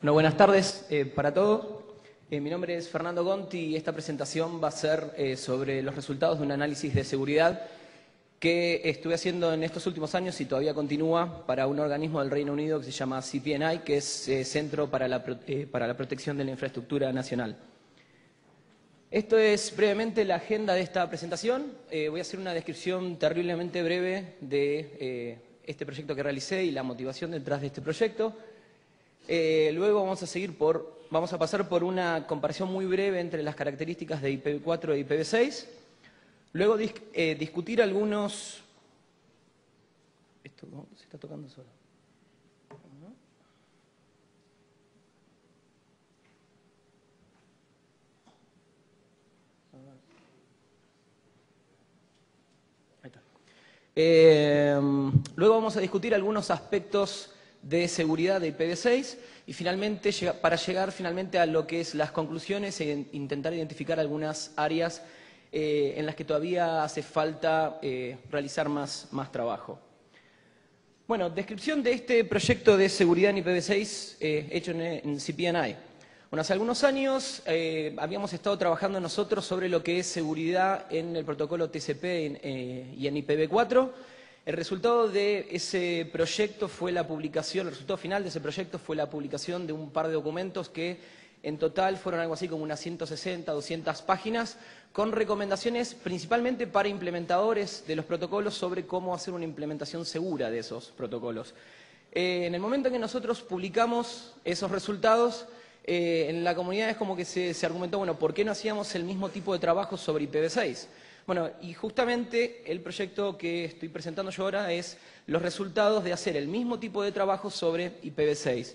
Bueno, buenas tardes para todos. Mi nombre es Fernando Gonti y esta presentación va a ser sobre los resultados de un análisis de seguridad que estuve haciendo en estos últimos años y todavía continúa para un organismo del Reino Unido que se llama CPNI, que es Centro para la Protección de la Infraestructura Nacional. Esto es brevemente la agenda de esta presentación. Voy a hacer una descripción terriblemente breve de este proyecto que realicé y la motivación detrás de este proyecto. Luego vamos a pasar por una comparación muy breve entre las características de IPv4 e IPv6. Luego discutir algunos... Esto no, se está tocando solo. Ahí está. Luego vamos a discutir algunos aspectos de seguridad de IPv6 y finalmente para llegar finalmente a lo que es las conclusiones e intentar identificar algunas áreas en las que todavía hace falta realizar más trabajo. Bueno, descripción de este proyecto de seguridad en IPv6 hecho en CPNI. Bueno, hace algunos años habíamos estado trabajando nosotros sobre lo que es seguridad en el protocolo TCP y en IPv4. El resultado de ese proyecto fue la publicación, el resultado final de ese proyecto fue la publicación de un par de documentos que en total fueron algo así como unas 160, 200 páginas, con recomendaciones principalmente para implementadores de los protocolos sobre cómo hacer una implementación segura de esos protocolos. En el momento en que nosotros publicamos esos resultados, en la comunidad es como que se argumentó, bueno, ¿por qué no hacíamos el mismo tipo de trabajo sobre IPv6? Bueno, y justamente el proyecto que estoy presentando yo ahora es los resultados de hacer el mismo tipo de trabajo sobre IPv6.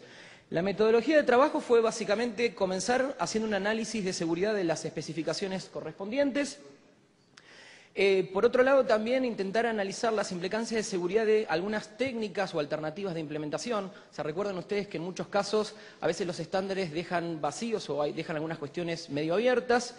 La metodología de trabajo fue básicamente comenzar haciendo un análisis de seguridad de las especificaciones correspondientes. Por otro lado, también intentar analizar las implicancias de seguridad de algunas técnicas o alternativas de implementación. O sea, recuerden ustedes que en muchos casos a veces los estándares dejan vacíos o dejan algunas cuestiones medio abiertas.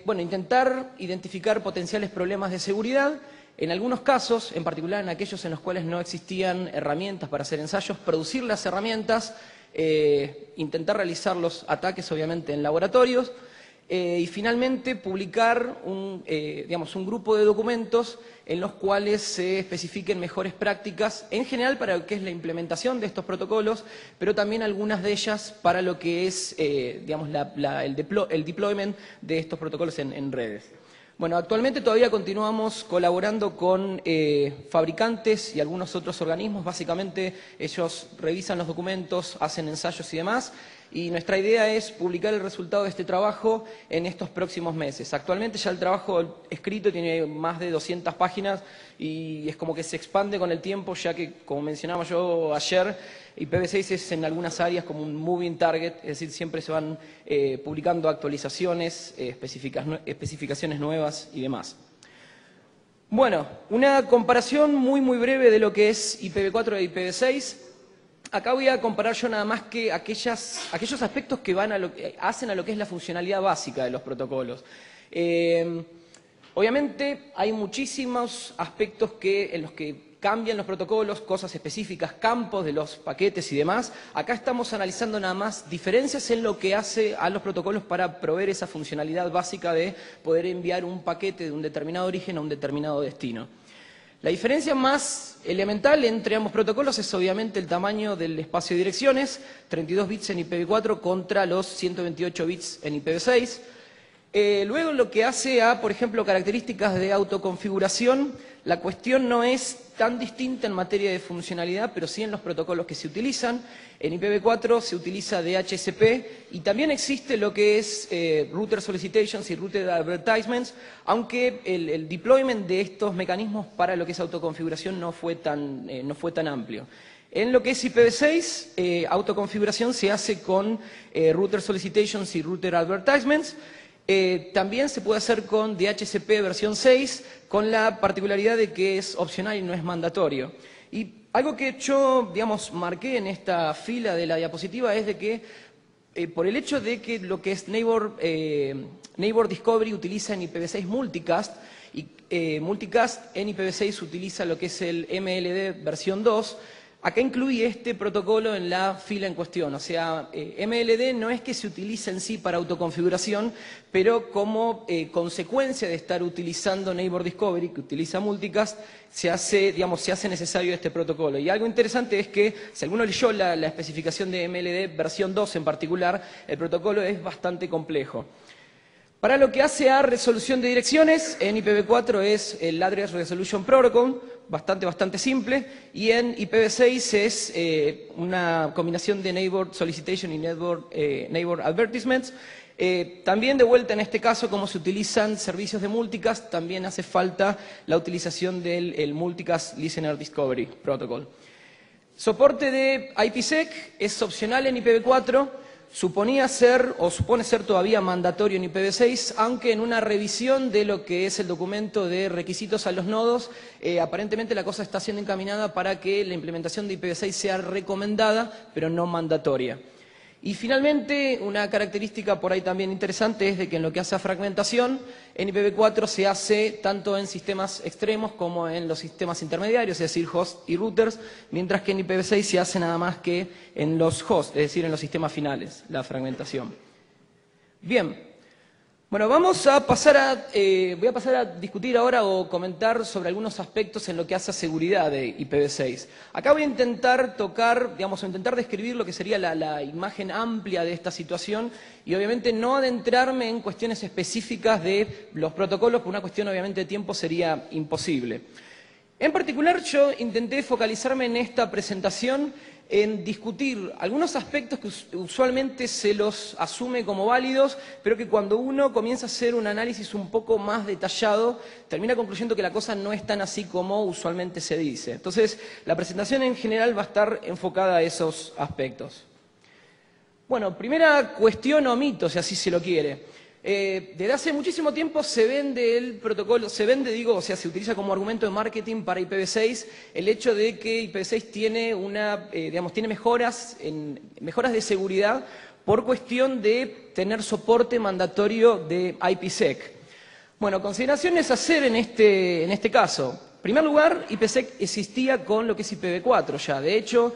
Bueno, intentar identificar potenciales problemas de seguridad. En algunos casos, en particular en aquellos en los cuales no existían herramientas para hacer ensayos, producir las herramientas, intentar realizar los ataques obviamente en laboratorios y finalmente publicar un grupo de documentos en los cuales se especifiquen mejores prácticas, en general para lo que es la implementación de estos protocolos, pero también algunas de ellas para lo que es el deployment de estos protocolos en redes. Bueno, actualmente todavía continuamos colaborando con fabricantes y algunos otros organismos. Básicamente ellos revisan los documentos, hacen ensayos y demás. Y nuestra idea es publicar el resultado de este trabajo en estos próximos meses. Actualmente ya el trabajo escrito tiene más de 200 páginas y es como que se expande con el tiempo, ya que, como mencionaba yo ayer, IPv6 es en algunas áreas como un moving target, es decir, siempre se van publicando actualizaciones, especificaciones nuevas y demás. Bueno, una comparación muy breve de lo que es IPv4 e IPv6. Acá voy a comparar yo nada más que aquellos aspectos que hacen a lo que es la funcionalidad básica de los protocolos. Obviamente hay muchísimos aspectos en los que cambian los protocolos, cosas específicas, campos de los paquetes y demás. Acá estamos analizando nada más diferencias en lo que hace a los protocolos para proveer esa funcionalidad básica de poder enviar un paquete de un determinado origen a un determinado destino. La diferencia más elemental entre ambos protocolos es obviamente el tamaño del espacio de direcciones, 32 bits en IPv4 contra los 128 bits en IPv6. Luego, lo que hace a, por ejemplo, características de autoconfiguración, la cuestión no es tan distinta en materia de funcionalidad, pero sí en los protocolos que se utilizan. En IPv4 se utiliza DHCP y también existe lo que es Router Solicitations y Router Advertisements, aunque el deployment de estos mecanismos para lo que es autoconfiguración no fue tan amplio. En lo que es IPv6, autoconfiguración se hace con Router Solicitations y Router Advertisements. También se puede hacer con DHCP versión 6, con la particularidad de que es opcional y no es mandatorio. Y algo que yo, marqué en esta fila de la diapositiva es de que por el hecho de que lo que es Neighbor Discovery utiliza en IPv6 Multicast, y Multicast en IPv6 utiliza lo que es el MLD versión 2, Acá incluí este protocolo en la fila en cuestión, o sea, MLD no es que se utilice en sí para autoconfiguración, pero como consecuencia de estar utilizando Neighbor Discovery, que utiliza Multicast, se hace necesario este protocolo. Y algo interesante es que, si alguno leyó la especificación de MLD versión 2 en particular, el protocolo es bastante complejo. Para lo que hace a resolución de direcciones, en IPv4 es el Address Resolution Protocol, bastante simple, y en IPv6 es una combinación de Neighbor Solicitation y Neighbor Advertisements. También de vuelta en este caso, como se utilizan servicios de Multicast, también hace falta la utilización del Multicast Listener Discovery Protocol. Soporte de IPsec es opcional en IPv4. Suponía ser, o supone ser todavía mandatorio en IPv6, aunque en una revisión de lo que es el documento de requisitos a los nodos, aparentemente la cosa está siendo encaminada para que la implementación de IPv6 sea recomendada, pero no mandatoria. Y finalmente, una característica por ahí también interesante es de que en lo que hace a fragmentación, en IPv4 se hace tanto en sistemas extremos como en los sistemas intermediarios, es decir, hosts y routers, mientras que en IPv6 se hace nada más que en los hosts, es decir, en los sistemas finales, la fragmentación. Bien. Bueno, voy a pasar a discutir ahora o comentar sobre algunos aspectos en lo que hace a seguridad de IPv6. Acá voy a intentar intentar describir lo que sería la imagen amplia de esta situación y obviamente no adentrarme en cuestiones específicas de los protocolos, por una cuestión obviamente de tiempo sería imposible. En particular, yo intenté focalizarme en esta presentación en discutir algunos aspectos que usualmente se los asume como válidos, pero que cuando uno comienza a hacer un análisis un poco más detallado, termina concluyendo que la cosa no es tan así como usualmente se dice. Entonces, la presentación en general va a estar enfocada a esos aspectos. Bueno, primera cuestión o mito, si así se lo quiere. Desde hace muchísimo tiempo se vende el protocolo, se utiliza como argumento de marketing para IPv6 el hecho de que IPv6 tiene tiene mejoras de seguridad por cuestión de tener soporte mandatorio de IPsec. Bueno, consideraciones a hacer en este caso. En primer lugar, IPsec existía con lo que es IPv4 ya. De hecho,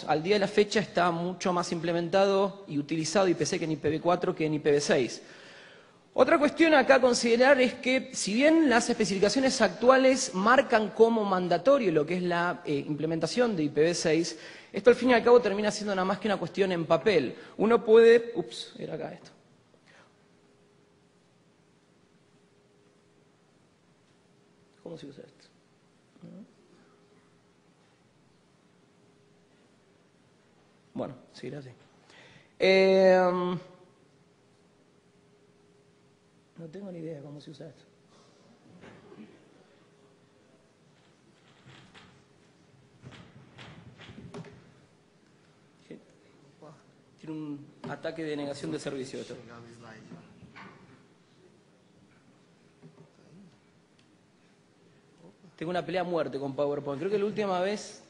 al día de la fecha está mucho más implementado y utilizado IPsec en IPv4 que en IPv6. Otra cuestión acá a considerar es que, si bien las especificaciones actuales marcan como mandatorio lo que es la implementación de IPv6, esto al fin y al cabo termina siendo nada más que una cuestión en papel. Uno puede... era acá esto. ¿Cómo se usa esto? Bueno, seguirá así. No tengo ni idea de cómo se usa esto. Tiene un ataque de negación de servicio esto. Tengo una pelea a muerte con PowerPoint. Creo que la última vez,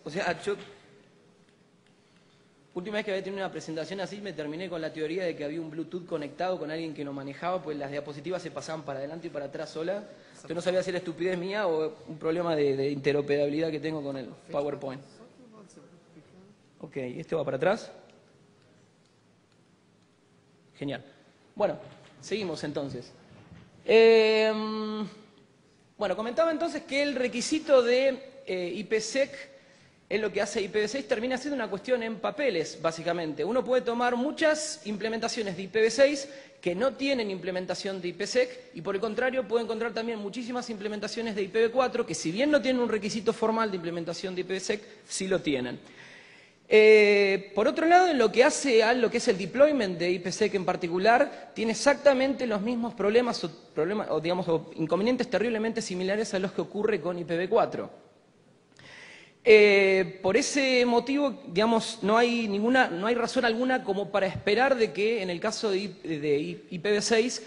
última vez que había tenido una presentación así, me terminé con la teoría de que había un Bluetooth conectado con alguien que lo manejaba, pues las diapositivas se pasaban para adelante y para atrás sola. Yo no sabía si era estupidez mía o un problema de interoperabilidad que tengo con el PowerPoint. Ok, ¿este va para atrás? Genial. Bueno, seguimos entonces. Bueno, comentaba entonces que el requisito de IPsec es lo que hace IPv6, termina siendo una cuestión en papeles, básicamente. Uno puede tomar muchas implementaciones de IPv6 que no tienen implementación de IPsec y, por el contrario, puede encontrar también muchísimas implementaciones de IPv4 que, si bien no tienen un requisito formal de implementación de IPsec, sí lo tienen. Por otro lado, en lo que hace a lo que es el deployment de IPsec en particular, tiene exactamente los mismos problemas o inconvenientes terriblemente similares a los que ocurre con IPv4. Por ese motivo, no hay razón alguna como para esperar de que en el caso de IPv6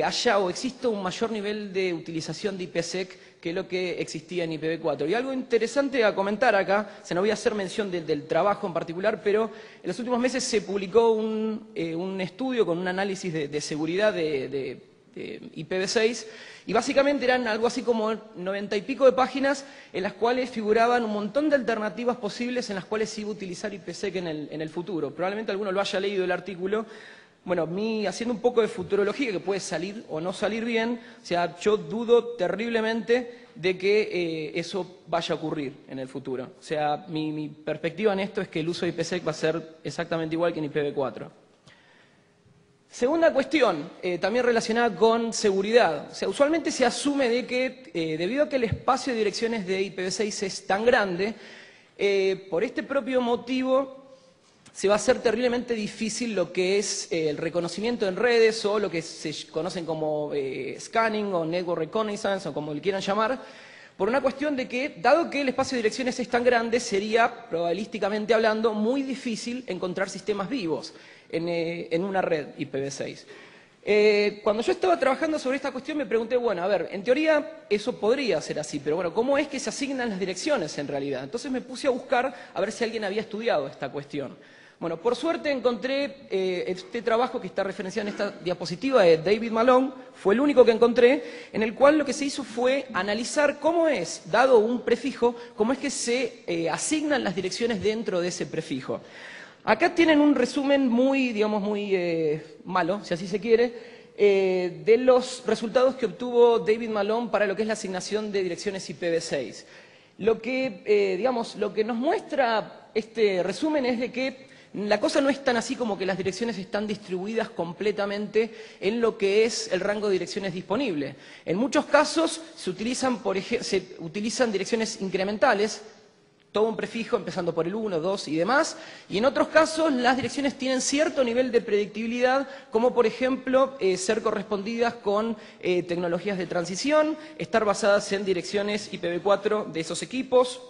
haya o exista un mayor nivel de utilización de IPsec que lo que existía en IPv4. Y algo interesante a comentar acá, no voy a hacer mención del trabajo en particular, pero en los últimos meses se publicó un estudio con un análisis de seguridad de IPv6, y básicamente eran algo así como 90 y pico de páginas en las cuales figuraban un montón de alternativas posibles en las cuales se iba a utilizar IPsec en el futuro. Probablemente alguno lo haya leído el artículo. Bueno, haciendo un poco de futurología, que puede salir o no salir bien, o sea, yo dudo terriblemente de que eso vaya a ocurrir en el futuro. O sea, mi perspectiva en esto es que el uso de IPsec va a ser exactamente igual que en IPv4. Segunda cuestión, también relacionada con seguridad. O sea, usualmente se asume de que, debido a que el espacio de direcciones de IPv6 es tan grande, por este propio motivo se va a hacer terriblemente difícil lo que es el reconocimiento en redes o lo que se conocen como scanning o network reconnaissance o como le quieran llamar, por una cuestión de que, dado que el espacio de direcciones es tan grande, sería, probabilísticamente hablando, muy difícil encontrar sistemas vivos en una red IPv6. Cuando yo estaba trabajando sobre esta cuestión me pregunté, bueno, a ver, en teoría eso podría ser así, pero bueno, ¿cómo es que se asignan las direcciones en realidad? Entonces me puse a buscar a ver si alguien había estudiado esta cuestión. Bueno, por suerte encontré este trabajo que está referenciado en esta diapositiva de David Malone, fue el único que encontré, en el cual lo que se hizo fue analizar cómo es, dado un prefijo, cómo es que se asignan las direcciones dentro de ese prefijo. Acá tienen un resumen muy, digamos, muy malo, si así se quiere, de los resultados que obtuvo David Malone para lo que es la asignación de direcciones IPv6. Lo que nos muestra este resumen es de que la cosa no es tan así como que las direcciones están distribuidas completamente en lo que es el rango de direcciones disponible. En muchos casos se utilizan direcciones incrementales, todo un prefijo empezando por el 1, 2 y demás, y en otros casos las direcciones tienen cierto nivel de predictibilidad, como por ejemplo ser correspondidas con tecnologías de transición, estar basadas en direcciones IPv4 de esos equipos.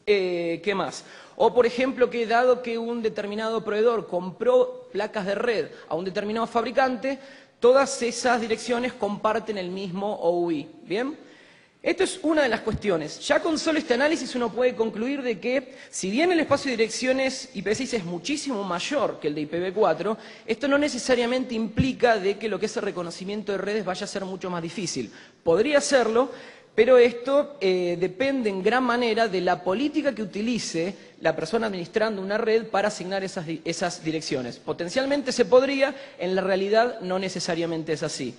¿Qué más? O, por ejemplo, que dado que un determinado proveedor compró placas de red a un determinado fabricante, todas esas direcciones comparten el mismo OUI. ¿Bien? Esto es una de las cuestiones. Ya con solo este análisis uno puede concluir de que, si bien el espacio de direcciones IPv6 es muchísimo mayor que el de IPv4, esto no necesariamente implica de que lo que es el reconocimiento de redes vaya a ser mucho más difícil. Podría serlo, pero esto depende en gran manera de la política que utilice la persona administrando una red para asignar esas direcciones. Potencialmente se podría, en la realidad no necesariamente es así.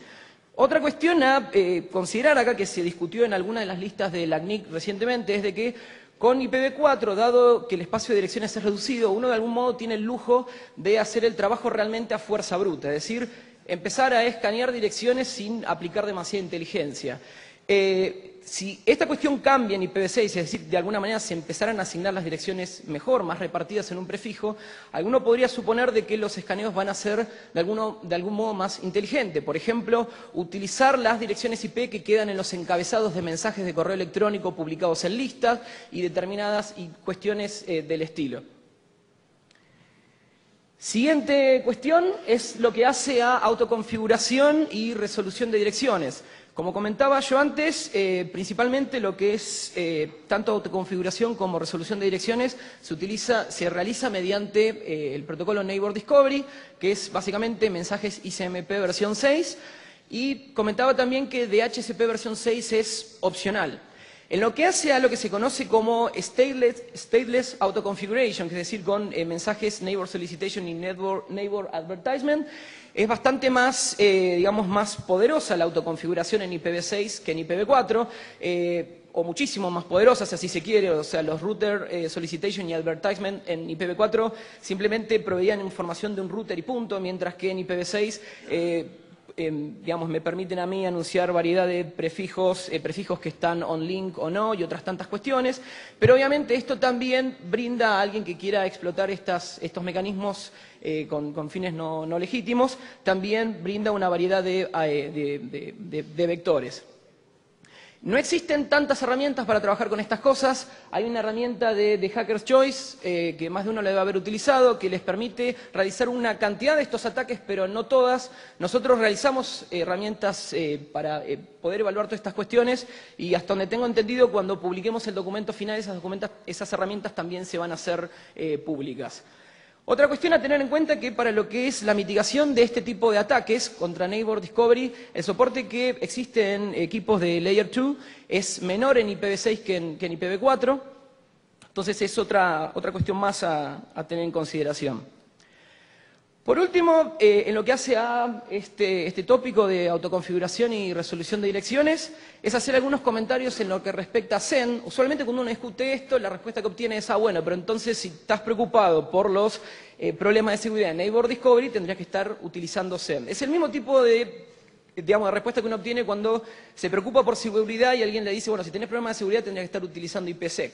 Otra cuestión a considerar acá, que se discutió en alguna de las listas de la CNIC recientemente, es de que con IPv4, dado que el espacio de direcciones es reducido, uno de algún modo tiene el lujo de hacer el trabajo realmente a fuerza bruta, es decir, empezar a escanear direcciones sin aplicar demasiada inteligencia. Si esta cuestión cambia en IPv6, es decir, de alguna manera se empezaran a asignar las direcciones mejor, más repartidas en un prefijo, alguno podría suponer de que los escaneos van a ser de algún modo más inteligente. Por ejemplo, utilizar las direcciones IP que quedan en los encabezados de mensajes de correo electrónico publicados en listas y determinadas cuestiones del estilo. Siguiente cuestión es lo que hace a autoconfiguración y resolución de direcciones. Como comentaba yo antes, principalmente lo que es tanto autoconfiguración como resolución de direcciones se realiza mediante el protocolo Neighbor Discovery, que es básicamente mensajes ICMP versión 6, y comentaba también que DHCP versión 6 es opcional. En lo que hace a lo que se conoce como stateless autoconfiguration, que es decir, con mensajes Neighbor Solicitation y Neighbor Advertisement, es bastante más, digamos, más poderosa la autoconfiguración en IPv6 que en IPv4, o muchísimo más poderosa, si así se quiere. O sea, los router solicitation y advertisement en IPv4 simplemente proveían información de un router y punto, mientras que en IPv6 digamos, me permiten a mí anunciar variedad de prefijos que están on-link o no y otras tantas cuestiones, pero obviamente esto también brinda a alguien que quiera explotar estos mecanismos con fines no legítimos, también brinda una variedad de vectores. No existen tantas herramientas para trabajar con estas cosas. Hay una herramienta de Hacker's Choice, que más de uno la debe haber utilizado, que les permite realizar una cantidad de estos ataques, pero no todas. Nosotros realizamos herramientas para poder evaluar todas estas cuestiones, y hasta donde tengo entendido, cuando publiquemos el documento final, esas herramientas también se van a hacer públicas. Otra cuestión a tener en cuenta que para lo que es la mitigación de este tipo de ataques contra Neighbor Discovery, el soporte que existe en equipos de Layer 2 es menor en IPv6 que en IPv4, entonces es otra cuestión más a tener en consideración. Por último, en lo que hace a este tópico de autoconfiguración y resolución de direcciones, es hacer algunos comentarios en lo que respecta a Zen. Usualmente cuando uno discute esto, la respuesta que obtiene es, bueno, pero entonces si estás preocupado por los problemas de seguridad en Neighbor Discovery, tendrías que estar utilizando Zen. Es el mismo tipo de respuesta que uno obtiene cuando se preocupa por seguridad y alguien le dice, bueno, si tenés problemas de seguridad tendrías que estar utilizando IPsec.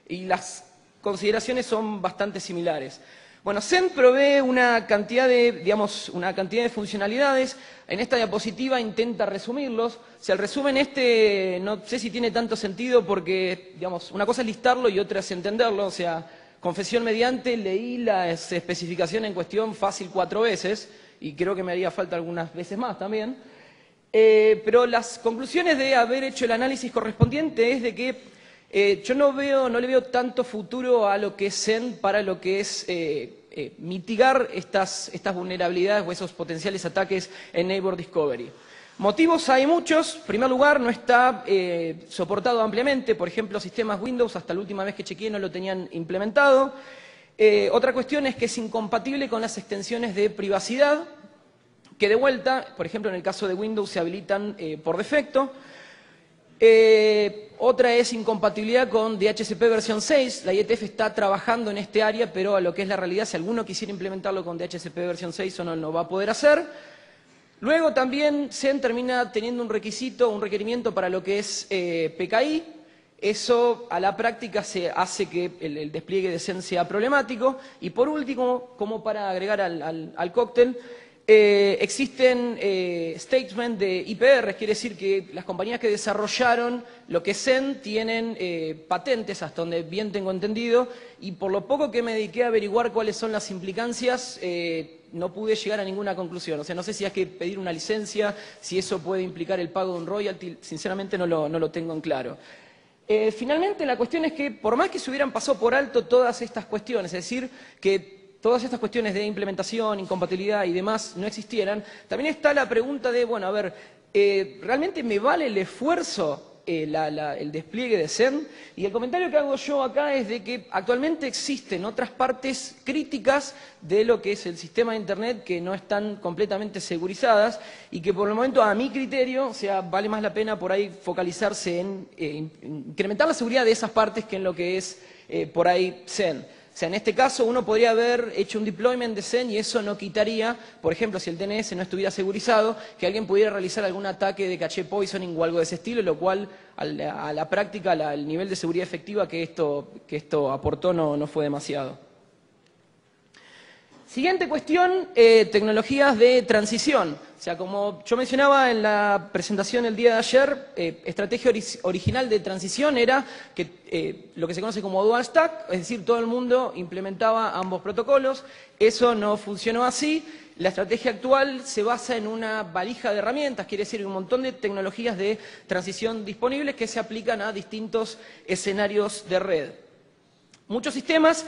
Y las consideraciones son bastante similares. Bueno, Zen provee una cantidad de funcionalidades. En esta diapositiva intenta resumirlos. O sea, el resumen no sé si tiene tanto sentido porque, una cosa es listarlo y otra es entenderlo. O sea, confesión mediante, leí las especificaciones en cuestión fácil 4 veces y creo que me haría falta algunas veces más también. Pero las conclusiones de haber hecho el análisis correspondiente es de que yo no le veo tanto futuro a lo que es Zen para lo que es mitigar estas vulnerabilidades o esos potenciales ataques en Neighbor Discovery. Motivos hay muchos. En primer lugar, no está soportado ampliamente. Por ejemplo, sistemas Windows, hasta la última vez que chequeé, no lo tenían implementado. Otra cuestión es que es incompatible con las extensiones de privacidad, que de vuelta, por ejemplo, en el caso de Windows, se habilitan por defecto. Otra es incompatibilidad con DHCP versión 6. La IETF está trabajando en este área, pero a lo que es la realidad, si alguno quisiera implementarlo con DHCP versión 6, eso no lo va a poder hacer. Luego también Zen termina teniendo un requerimiento para lo que es PKI. Eso a la práctica hace que el despliegue de Zen sea problemático. Y por último, como para agregar al cóctel, existen statements de IPR, quiere decir que las compañías que desarrollaron lo que es Zen tienen patentes, hasta donde bien tengo entendido, y por lo poco que me dediqué a averiguar cuáles son las implicancias, no pude llegar a ninguna conclusión. O sea, no sé si hay que pedir una licencia, si eso puede implicar el pago de un royalty, sinceramente no lo tengo en claro. Finalmente, la cuestión es que, por más que se hubieran pasado por alto todas estas cuestiones, es decir, que todas estas cuestiones de implementación, incompatibilidad y demás no existieran, también está la pregunta de, bueno, a ver, ¿realmente me vale el esfuerzo el despliegue de Zen? Y el comentario que hago yo acá es de que actualmente existen otras partes críticas de lo que es el sistema de Internet que no están completamente segurizadas y que por el momento, a mi criterio, o sea, vale más la pena por ahí focalizarse en incrementar la seguridad de esas partes que en lo que es por ahí Zen. O sea, en este caso uno podría haber hecho un deployment de Zen y eso no quitaría, por ejemplo, si el DNS no estuviera segurizado, que alguien pudiera realizar algún ataque de caché poisoning o algo de ese estilo, lo cual a la práctica, al nivel de seguridad efectiva que esto aportó no fue demasiado. Siguiente cuestión, tecnologías de transición. O sea, como yo mencionaba en la presentación el día de ayer, estrategia original de transición era que lo que se conoce como dual stack, es decir, todo el mundo implementaba ambos protocolos. Eso no funcionó así. La estrategia actual se basa en una valija de herramientas, quiere decir un montón de tecnologías de transición disponibles que se aplican a distintos escenarios de red. Muchos sistemas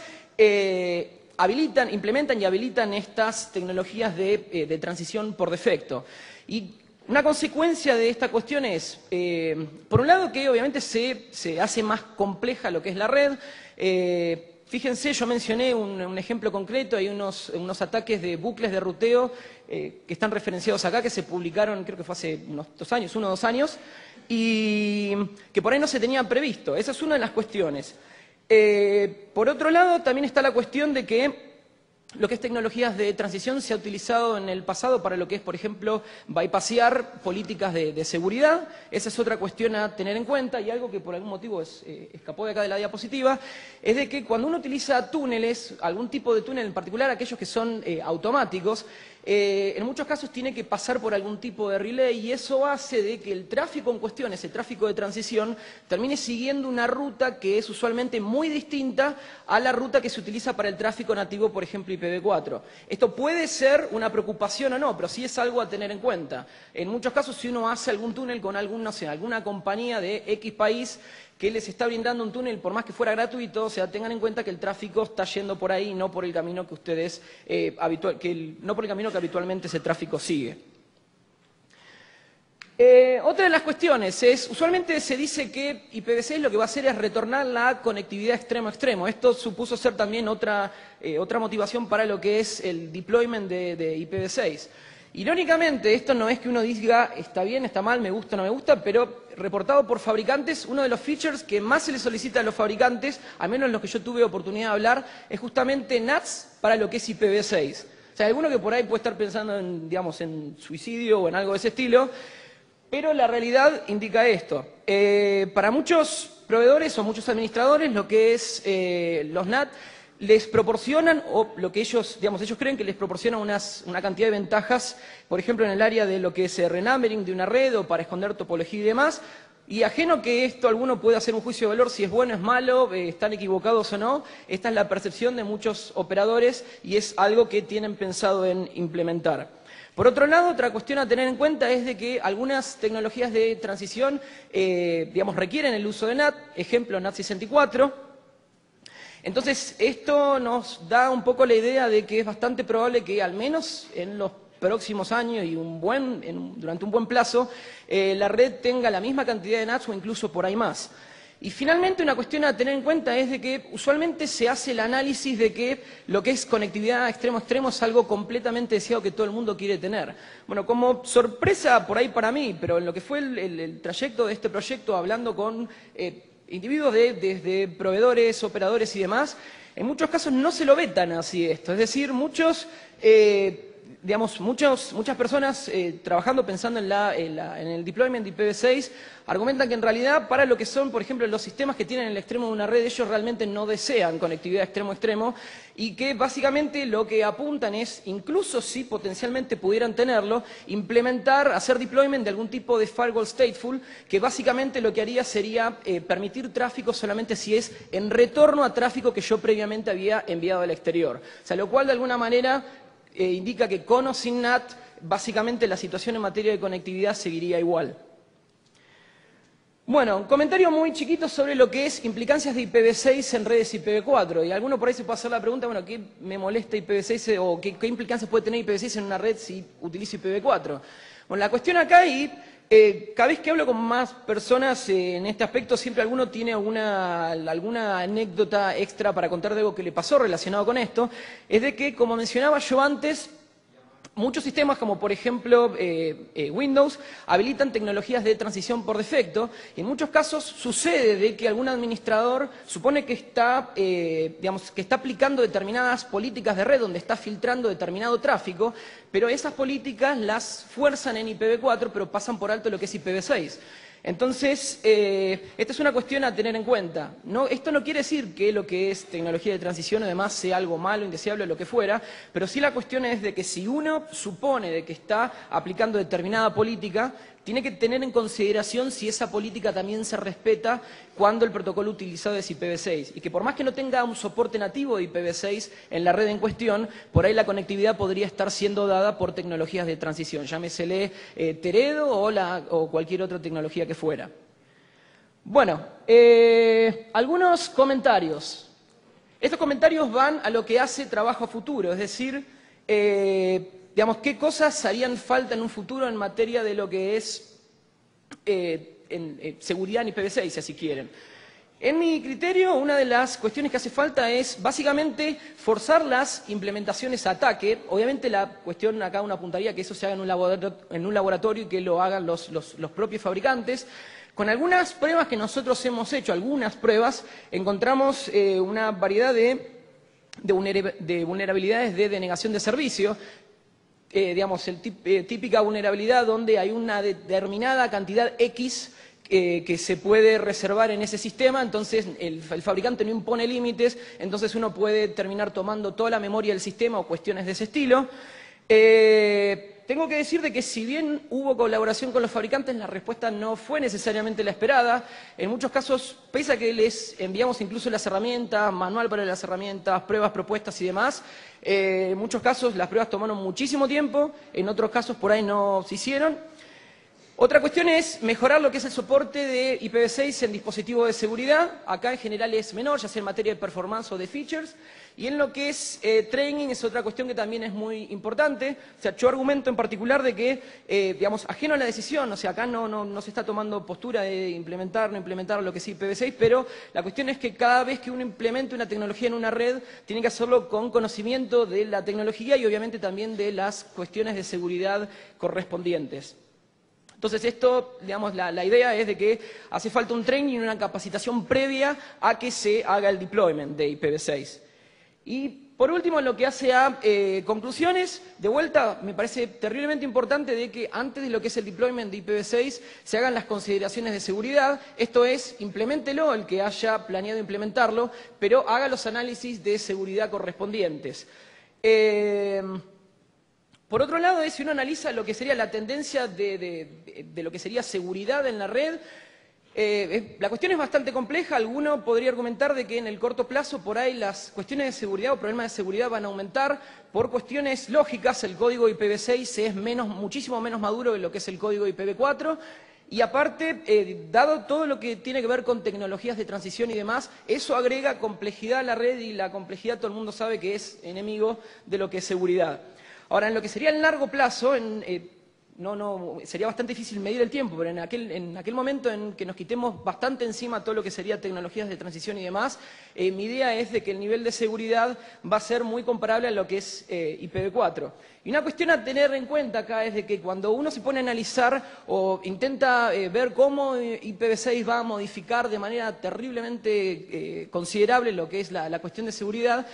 implementan y habilitan estas tecnologías de transición por defecto. Y una consecuencia de esta cuestión es, por un lado, que obviamente se hace más compleja lo que es la red. Fíjense, yo mencioné un ejemplo concreto, hay unos ataques de bucles de ruteo que están referenciados acá, que se publicaron, creo que fue hace unos 1 o 2 años, y que por ahí no se tenían previsto. Esa es una de las cuestiones. Por otro lado, también está la cuestión de que lo que es tecnologías de transición se ha utilizado en el pasado para lo que es, por ejemplo, bypassear políticas de seguridad. Esa es otra cuestión a tener en cuenta, y algo que por algún motivo escapó de acá de la diapositiva, es de que cuando uno utiliza túneles, algún tipo de túnel en particular, aquellos que son automáticos, en muchos casos tiene que pasar por algún tipo de relay, y eso hace de que el tráfico en cuestión, ese tráfico de transición, termine siguiendo una ruta que es usualmente muy distinta a la ruta que se utiliza para el tráfico nativo, por ejemplo, IPv4. Esto puede ser una preocupación o no, pero sí es algo a tener en cuenta. En muchos casos, si uno hace algún túnel con alguna compañía de X país que les está brindando un túnel, por más que fuera gratuito, o sea, tengan en cuenta que el tráfico está yendo por ahí, no por el camino que ustedes, no por el camino que habitualmente ese tráfico sigue. Otra de las cuestiones es, usualmente se dice que IPv6 lo que va a hacer es retornar la conectividad extremo a extremo. Esto supuso ser también otra motivación para lo que es el deployment de IPv6. Irónicamente, esto no es que uno diga está bien, está mal, me gusta, no me gusta, pero reportado por fabricantes, uno de los features que más se les solicita a los fabricantes, al menos los que yo tuve oportunidad de hablar, es justamente NATs para lo que es IPv6. O sea, alguno que por ahí puede estar pensando en, digamos, en suicidio o en algo de ese estilo, pero la realidad indica esto. Para muchos proveedores o muchos administradores, lo que es los NAT les proporcionan, o lo que ellos creen que les proporciona una cantidad de ventajas, por ejemplo, en el área de lo que es renumbering de una red o para esconder topología y demás. Y ajeno que esto alguno pueda hacer un juicio de valor si es bueno o es malo, están equivocados o no, esta es la percepción de muchos operadores y es algo que tienen pensado en implementar. Por otro lado, otra cuestión a tener en cuenta es de que algunas tecnologías de transición, requieren el uso de NAT, ejemplo NAT64. Entonces, esto nos da un poco la idea de que es bastante probable que al menos en los próximos años y durante un buen plazo, la red tenga la misma cantidad de NATs o incluso por ahí más. Y finalmente una cuestión a tener en cuenta es de que usualmente se hace el análisis de que lo que es conectividad extremo a extremo es algo completamente deseado que todo el mundo quiere tener. Bueno, como sorpresa por ahí para mí, pero en lo que fue el trayecto de este proyecto, hablando con individuos desde proveedores, operadores y demás, en muchos casos no se lo ve tan así esto. Es decir, muchas personas trabajando, pensando en el deployment de IPv6, argumentan que en realidad para lo que son, por ejemplo, los sistemas que tienen en el extremo de una red, ellos realmente no desean conectividad extremo a extremo y que básicamente lo que apuntan es, incluso si potencialmente pudieran tenerlo, hacer deployment de algún tipo de firewall stateful, que básicamente lo que haría sería permitir tráfico solamente si es en retorno a tráfico que yo previamente había enviado al exterior. O sea, lo cual de alguna manera indica que con o sin NAT, básicamente la situación en materia de conectividad seguiría igual. Bueno, un comentario muy chiquito sobre lo que es implicancias de IPv6 en redes IPv4. Y alguno por ahí se puede hacer la pregunta, bueno, ¿qué me molesta IPv6 o qué implicancias puede tener IPv6 en una red si utilizo IPv4? Bueno, la cuestión acá cada vez que hablo con más personas en este aspecto, siempre alguno tiene alguna anécdota extra para contar de algo que le pasó relacionado con esto, es de que, como mencionaba yo antes, muchos sistemas, como por ejemplo Windows, habilitan tecnologías de transición por defecto y en muchos casos sucede de que algún administrador supone que está aplicando determinadas políticas de red donde está filtrando determinado tráfico, pero esas políticas las fuerzan en IPv4 pero pasan por alto lo que es IPv6. Entonces, esta es una cuestión a tener en cuenta. Esto no quiere decir que lo que es tecnología de transición además sea algo malo, indeseable o lo que fuera, pero sí la cuestión es de que si uno supone de que está aplicando determinada política, tiene que tener en consideración si esa política también se respeta cuando el protocolo utilizado es IPv6. Y que por más que no tenga un soporte nativo de IPv6 en la red en cuestión, por ahí la conectividad podría estar siendo dada por tecnologías de transición, llámesele Teredo o cualquier otra tecnología que fuera. Bueno, algunos comentarios. Estos comentarios van a lo que hace trabajo a futuro, es decir, qué cosas harían falta en un futuro en materia de lo que es seguridad en IPv6, si así quieren. En mi criterio, una de las cuestiones que hace falta es básicamente forzar las implementaciones a ataque. Obviamente la cuestión acá uno apuntaría que eso se haga en un laboratorio y que lo hagan los propios fabricantes. Con algunas pruebas que nosotros hemos hecho, encontramos una variedad de vulnerabilidades de denegación de servicio. Típica vulnerabilidad donde hay una determinada cantidad X que se puede reservar en ese sistema, entonces el fabricante no impone límites, entonces uno puede terminar tomando toda la memoria del sistema o cuestiones de ese estilo. Tengo que decir de que si bien hubo colaboración con los fabricantes, la respuesta no fue necesariamente la esperada. En muchos casos, pese a que les enviamos incluso las herramientas, manual para las herramientas, pruebas, propuestas y demás, en muchos casos las pruebas tomaron muchísimo tiempo, en otros casos por ahí no se hicieron. Otra cuestión es mejorar lo que es el soporte de IPv6 en dispositivos de seguridad. Acá en general es menor, ya sea en materia de performance o de features. Y en lo que es training es otra cuestión que también es muy importante. O sea, yo argumento en particular de que, digamos, ajeno a la decisión, o sea, acá no se está tomando postura de implementar, no implementar lo que es IPv6, pero la cuestión es que cada vez que uno implemente una tecnología en una red, tiene que hacerlo con conocimiento de la tecnología y obviamente también de las cuestiones de seguridad correspondientes. Entonces esto, digamos, la idea es de que hace falta un training y una capacitación previa a que se haga el deployment de IPv6. Y por último, en lo que hace a conclusiones, de vuelta, me parece terriblemente importante de que antes de lo que es el deployment de IPv6 se hagan las consideraciones de seguridad. Esto es, impleméntelo, el que haya planeado implementarlo, pero haga los análisis de seguridad correspondientes. Por otro lado, si uno analiza lo que sería la tendencia de lo que sería seguridad en la red, la cuestión es bastante compleja. Alguno podría argumentar de que en el corto plazo por ahí las cuestiones de seguridad o problemas de seguridad van a aumentar por cuestiones lógicas. El código IPv6 es muchísimo menos maduro que lo que es el código IPv4. Y aparte, dado todo lo que tiene que ver con tecnologías de transición y demás, eso agrega complejidad a la red y la complejidad todo el mundo sabe que es enemigo de lo que es seguridad. Ahora, en lo que sería el largo plazo, sería bastante difícil medir el tiempo, pero en aquel momento en que nos quitemos bastante encima todo lo que sería tecnologías de transición y demás, mi idea es de que el nivel de seguridad va a ser muy comparable a lo que es IPv4. Y una cuestión a tener en cuenta acá es de que cuando uno se pone a analizar o intenta ver cómo IPv6 va a modificar de manera terriblemente considerable lo que es la cuestión de seguridad,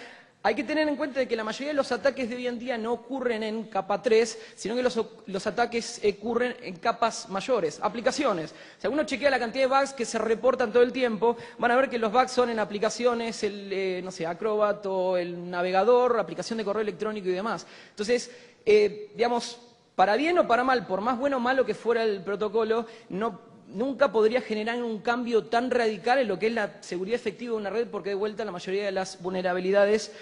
hay que tener en cuenta de que la mayoría de los ataques de hoy en día no ocurren en capa 3, sino que los ataques ocurren en capas mayores, aplicaciones. Si uno chequea la cantidad de bugs que se reportan todo el tiempo, van a ver que los bugs son en aplicaciones, no sé, Acrobat o el navegador, aplicación de correo electrónico y demás. Entonces, digamos, para bien o para mal, por más bueno o malo que fuera el protocolo, nunca podría generar un cambio tan radical en lo que es la seguridad efectiva de una red, porque de vuelta la mayoría de las vulnerabilidades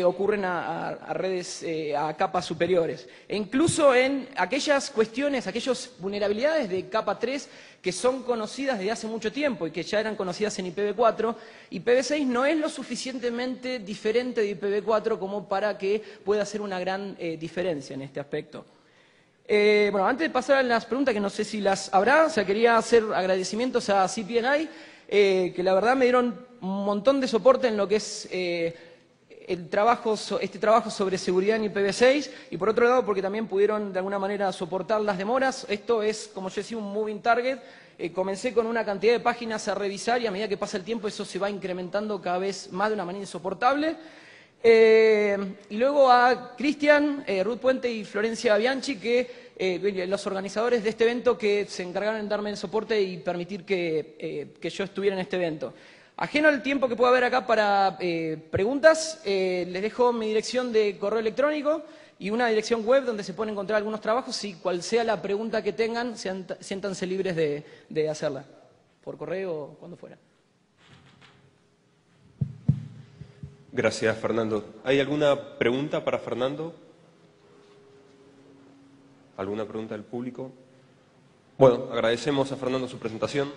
ocurren a redes, a capas superiores. E incluso en aquellas cuestiones, aquellas vulnerabilidades de capa 3 que son conocidas desde hace mucho tiempo y que ya eran conocidas en IPv4, IPv6 no es lo suficientemente diferente de IPv4 como para que pueda hacer una gran diferencia en este aspecto. Bueno, antes de pasar a las preguntas, que no sé si las habrá, o sea, quería hacer agradecimientos a CPNI, que la verdad me dieron un montón de soporte en lo que es este trabajo sobre seguridad en IPv6, y por otro lado porque también pudieron de alguna manera soportar las demoras. Esto es, como yo decía, un moving target. Comencé con una cantidad de páginas a revisar y a medida que pasa el tiempo eso se va incrementando cada vez más de una manera insoportable. Y luego a Cristian, Ruth Puente y Florencia Bianchi, que los organizadores de este evento, que se encargaron de darme el soporte y permitir que yo estuviera en este evento. Ajeno al tiempo que pueda haber acá para preguntas, les dejo mi dirección de correo electrónico y una dirección web donde se pueden encontrar algunos trabajos, y cual sea la pregunta que tengan, siéntanse libres de hacerla, por correo o cuando fuera. Gracias, Fernando. ¿Hay alguna pregunta para Fernando? ¿Alguna pregunta del público? Bueno, agradecemos a Fernando su presentación.